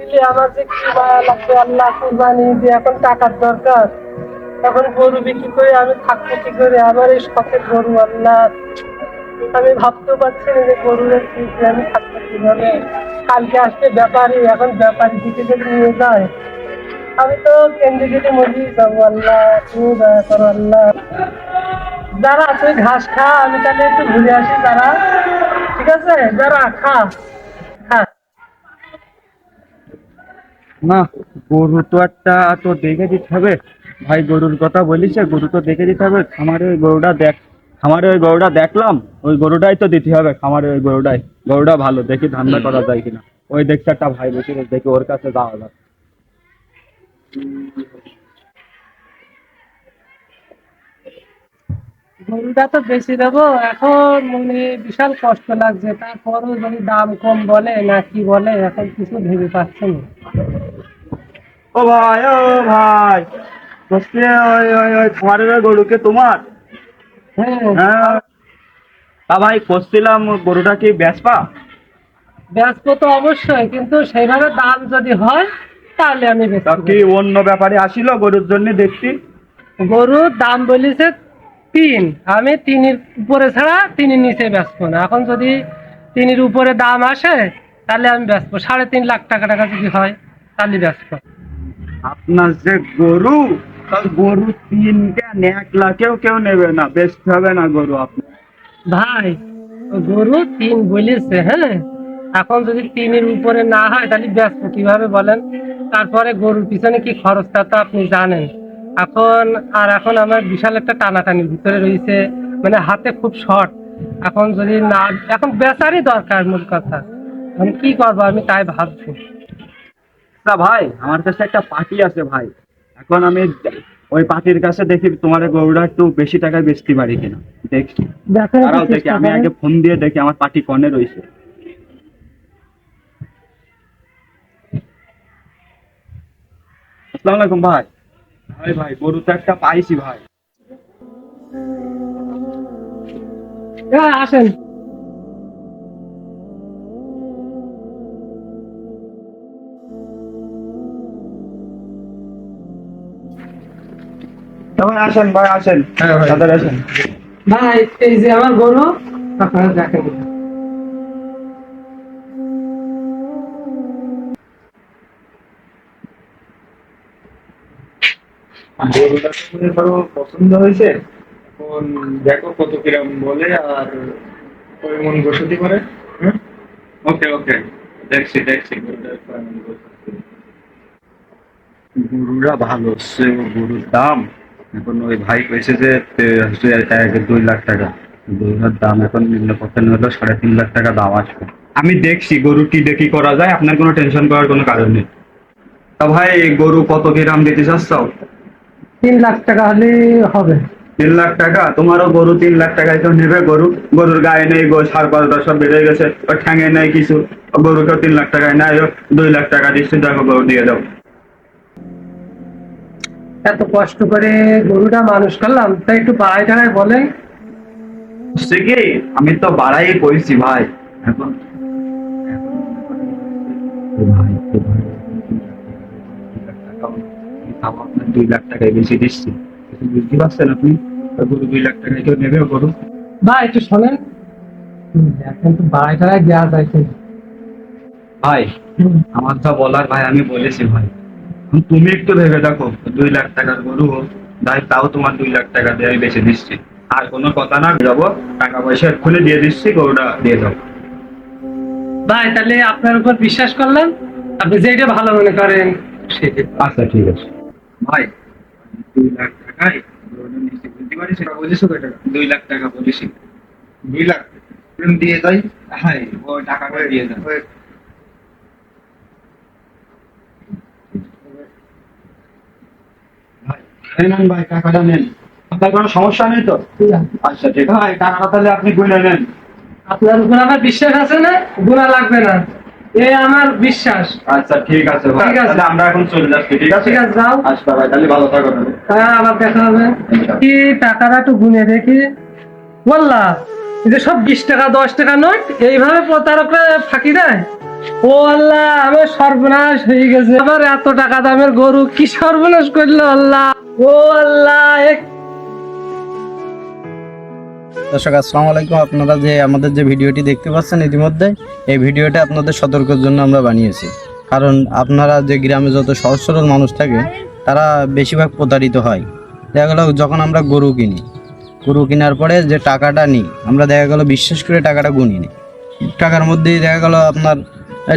দেখলে আমার যে কি মায়া লাগবে আল্লাহ, কুরবানি দিয়ে এখন টাকার দরকার, এখন গরু বিক্রি করে আমি থাকবো কি করে? আমার এই শখের গরু আল্লাহ, আমি ভাবতেও পারছি না যে গরু রেখে আমি থাকবো কিভাবে। কালকে আসবে ব্যাপারী, এখন ব্যাপারী দিকে যদি নিয়ে যায় আমি তো কেন্দ্রে কেটে মরিয়ে যাবো আল্লাহ, তুমি দয়া করো আল্লাহ। যারা তুই ঘাস খা, আমি তাহলে একটু ঘুরে আসি। যারা ঠিক আছে, যারা খা খা। না, গরু তো একটা তো দেখে দিতে হবে। ভাই গরুর কথা বলিস, গরু তো দেখে দিতে হবে। খামারে ওই গরুটা দেখ, খামারে ওই গরুটা দেখলাম, ওই গরুটাই তো দিতে হবে। খামারে ওই গরুটাই, গরুটা ভালো, দেখি ধান্দা করা যায় কিনা। ওই দেখছে একটা ভাই বসে, দেখি ওর কাছে যাওয়া যাক। গরুটা তো বেশি দেবো এখন, মানে বিশাল কষ্ট লাগছে। তারপরও যদি দাম কম বলে না কি বলে, এখন কিছু ভেবে পাচ্ছি না। ও ভাই, ও ভাই, বলছে ওই ওই ওই খামারের ওই গরুকে তোমার? হ্যাঁ, হ্যাঁ। তা ভাই করছিলাম, গরুটা কি বেচবা? ব্যস্ত তো অবশ্যই, কিন্তু সেইভাবে দাম যদি হয় তাহলে আমি তা বেচতে কি পারি। অন্য ব্যাপারে আসিল গরুর জন্য দেখছি? গরুর দাম বলিছে 3, আমি 3-এর উপরে ছাড়া 3-এর নিচে বেচবো না। এখন যদি 3-এর উপরে দাম আসে তাহলে আমি বেচবো। 3.5 লাখ টাকা টাকা যদি হয় তাহলে বেচবো। আপনার যে গরু, তার গরু 3 কেন 1 লাখেও কেউ নেবে না, বেচতে হবে না গরু আপনার। ভাই, গরু 3 বলেছে, হ্যাঁ, এখন যদি 3-এর উপরে না হয় তাহলে বেচবো কিভাবে বলেন? তারপরে গরুর পিছনে কি খরচ তা তো আপনি জানেন। এখন এখন আমার বিশাল একটা টানাটানির ভিতরে রয়েছে, মানে হাতে খুব শর্ট। এখন যদি না, এখন বেচারই দরকার মূল কথা। আমি কি করবো, আমি তাই ভাবছি। তা ভাই আমার কাছে একটা পার্টি আছে ভাই, এখন আমি ওই পার্টির কাছে দেখি তোমার এই গরুটা একটু বেশি টাকায় বেচতে পারি কিনা। দেখি, দেখার একটু তারাও দেখি, চেষ্টা আমি করেন। আগে ফোন দিয়ে দেখি আমার পার্টি কনে রয়েছে। আসসালামু আলাইকুম ভাই। ভাই ভাই গরু তো একটা পাইছি ভাই। হ্যাঁ, আসেন। তা ভাই আসেন, ভাই আসেন, হ্যাঁ ভাই তাড়াতাড়ি আসেন। ভাই, এই যে আমার গরু, আপনারা দেখেন। গরুটা তো মনে করো পছন্দ হয়েছে। এখন দেখো কত কিরম বলে, আর ওই মন বসতি করে। হুম, ওকে ওকে, দেখছি দেখছি গরুটা কেমন বসতি। গরুটা ভালো হচ্ছে, গরুর দাম এখন ওই ভাই কইছে যে 2 লাখ টাকা। গরুর দাম এখন নিম্ন পতন হলো 3.5 লাখ টাকা দাম আসবে। আমি দেখছি গরু কি দেখি করা যায়, আপনার কোনো টেনশন করার কোনো কারণ নেই। তা ভাই গরু কত কিরাম দিতে চাচ্ছ? 3 লাখ টাকা হলে হবে। 3 লাখ টাকা? তোমারও গরু 3 লাখ টাকায় কেউ নেবে? গরু, গরুর গায়ে নেই গো, সার পালটা সব বেড়ে গেছে, ওর ঠ্যাঙে নেই কিছু। গরুকেও 3 লাখ টাকায় নেয়? 2 লাখ টাকা দিচ্ছি, দেখো গরু দিয়ে দাও। এত কষ্ট করে গরুটা মানুষ করলাম, তাই একটু বাড়াই টাড়াই বলেন। বুঝছে কি, আমি তো বাড়াই কইছি ভাই। এখন ভাই তো ভাই 2 লাখ টাকা, আমি তাও আপনার 2 লাখ টাকায় বেশি দিচ্ছি। এখন বুঝতে পারছেন আপনি? গরু 2 লাখ টাকায় কেউ নেবে গরু? ভাই একটু শোনেন, এখন তো বাড়াই টাড়াই দেওয়া যায় কিন্তু। ভাই আমার যা বলার ভাই আমি বলেছি ভাই, এখন তুমি একটু ভেবে দেখো। 2 লাখ টাকার গরু হোক, ভাই তাও তোমার 2 লাখ টাকা দিয়ে আমি বেঁচে দিচ্ছি। আর কোনো কথা না, যাবো টাকা পয়সা এক্ষুনি দিয়ে দিচ্ছি, গরুটা দিয়ে দাও। ভাই তাহলে আপনার উপর বিশ্বাস করলাম, আপনি যেটা ভালো মনে করেন সেটা। আচ্ছা ঠিক আছে ভাই। 2 লাখ টাকায় গরুটা নিচ্ছি, বুঝতে পারিস? সেটা বলেছো কয় টাকা? 2 লাখ টাকা বলেছি। 2 লাখ দিয়ে যাই। হ্যাঁ, ওই টাকাটা দিয়ে দেন। ভাই এই নেন ভাই, টাকাটা নেন। আপনার কোনো সমস্যা নেই তো? ঠিক আছে। আচ্ছা ঠিক আছে ভাই, টাকাটা তাহলে আপনি গুনে নেন। আপনার উপর আমার বিশ্বাস আছে না, গুণা লাগবে না, এই আমার বিশ্বাস। আচ্ছা ঠিক আছে ভাই, ঠিক আছে। তাহলে আমরা এখন চলে যাচ্ছি। ঠিক আছে, ঠিক আছে, যাও। আচ্ছা ভাই, তাহলে ভালো থাকো তাহলে। হ্যাঁ, আবার দেখা হবে। কি টাকাটা একটু গুনে দেখি। বললা, এই যে সব 20 টাকা 10 টাকা নোট এইভাবে প্রতারকরা ফাঁকি দেয়। ও আল্লাহ, আমার সর্বনাশ হয়ে গেছে। আবার এত টাকা দামের গরু কি সর্বনাশ করলো আল্লাহ। ও আল্লাহ, দর্শক আসসালামু আলাইকুম। আপনারা যে আমাদের যে ভিডিওটি দেখতে পাচ্ছেন ইতিমধ্যে, এই ভিডিওটা আপনাদের সতর্কের জন্য আমরা বানিয়েছি। কারণ আপনারা যে গ্রামে যত সহজ সরল মানুষ থাকে তারা বেশিরভাগ প্রতারিত হয়। দেখা গেল যখন আমরা গরু কিনি, গরু কেনার পরে যে টাকাটা নিই আমরা, দেখা গেল বিশ্বাস করে টাকাটা গুনি নিই। টাকার মধ্যেই দেখা গেল আপনার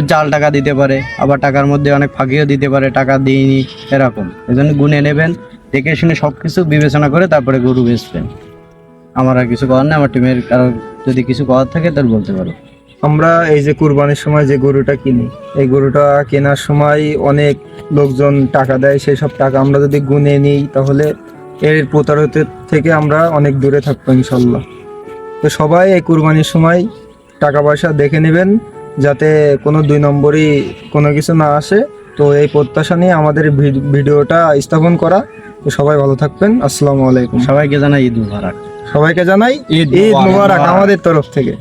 জাল টাকা দিতে পারে, আবার টাকার মধ্যে অনেক ফাঁকিও দিতে পারে, টাকা দিইনি এরকম। এই জন্য গুনে নেবেন, দেখে শুনে সব কিছু বিবেচনা করে তারপরে গরু বেচবেন। আমার আর কিছু করার নেই। আমার টিমের কারো যদি কিছু করার থাকে তাহলে বলতে পারো। আমরা এই যে কুরবানির সময় যে গরুটা কিনি, এই গরুটা কেনার সময় অনেক লোকজন টাকা দেয়। সেই সব টাকা আমরা যদি গুনে নিই তাহলে এর প্রতারণা থেকে আমরা অনেক দূরে থাকবো ইনশাল্লাহ। তো সবাই এই কুরবানির সময় টাকা পয়সা দেখে নেবেন, যাতে কোনো 2 নম্বরই কোনো কিছু না আসে। তো এই প্রত্যাশা নিয়ে আমাদের ভিডিওটা স্থাপন করা। তো সবাই ভালো থাকবেন। আসসালামু আলাইকুম। সবাইকে জানাই ঈদ মুবারক। সবাইকে জানাই ঈদ মুবারক আমাদের তরফ থেকে।